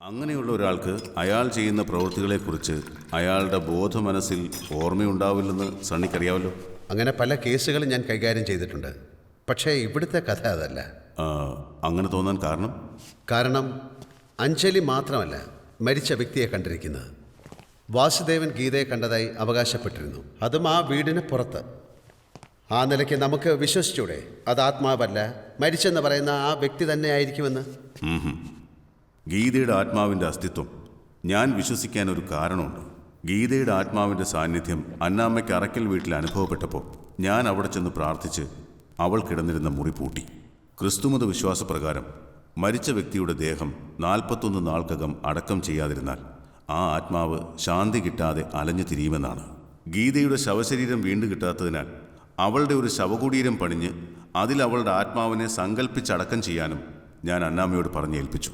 അങ്ങനെയുള്ള ഒരാൾക്ക് അയാൾ ചെയ്യുന്ന പ്രവൃത്തികളെക്കുറിച്ച് അയാളുടെ ബോധമനസ്സിൽ ഓർമ്മയുണ്ടാവില്ലെന്ന് സണ്ണിക്കറിയാവല്ലോ. അങ്ങനെ പല കേസുകളും ഞാൻ കൈകാര്യം ചെയ്തിട്ടുണ്ട്. പക്ഷേ ഇവിടുത്തെ കഥ അതല്ല. അങ്ങനെ തോന്നാൻ കാരണം അഞ്ജലി മാത്രമല്ല മരിച്ച വ്യക്തിയെ കണ്ടിരിക്കുന്നത്. വാസുദേവൻ ഗീതയെ കണ്ടതായി അവകാശപ്പെട്ടിരുന്നു, അതും ആ വീടിന് പുറത്ത്. ആ നിലയ്ക്ക് നമുക്ക് വിശ്വസിച്ചൂടെ അത് ആത്മാവല്ല, മരിച്ചെന്ന് പറയുന്ന ആ വ്യക്തി തന്നെ ആയിരിക്കുമെന്ന്? ഗീതയുടെ ആത്മാവിൻ്റെ അസ്തിത്വം ഞാൻ വിശ്വസിക്കാൻ ഒരു കാരണമുണ്ട്. ഗീതയുടെ ആത്മാവിൻ്റെ സാന്നിധ്യം അന്നാമ്മയ്ക്ക് അറക്കൽ വീട്ടിൽ അനുഭവപ്പെട്ടപ്പോൾ ഞാൻ അവിടെ ചെന്ന് പ്രാർത്ഥിച്ച് അവൾ കിടന്നിരുന്ന മുറി പൂട്ടി. ക്രിസ്തുമത വിശ്വാസപ്രകാരം മരിച്ച വ്യക്തിയുടെ ദേഹം 41 നാൾക്കകം അടക്കം ചെയ്യാതിരുന്നാൽ ആ ആത്മാവ് ശാന്തി കിട്ടാതെ അലഞ്ഞു തിരിയുമെന്നാണ്. ഗീതയുടെ ശവശരീരം വീണ്ടും കിട്ടാത്തതിനാൽ അവളുടെ ഒരു ശവകുടീരം പണിഞ്ഞ് അതിൽ അവളുടെ ആത്മാവിനെ സങ്കല്പിച്ചടക്കം ചെയ്യാനും ഞാൻ അന്നാമ്മയോട് പറഞ്ഞേൽപ്പിച്ചു.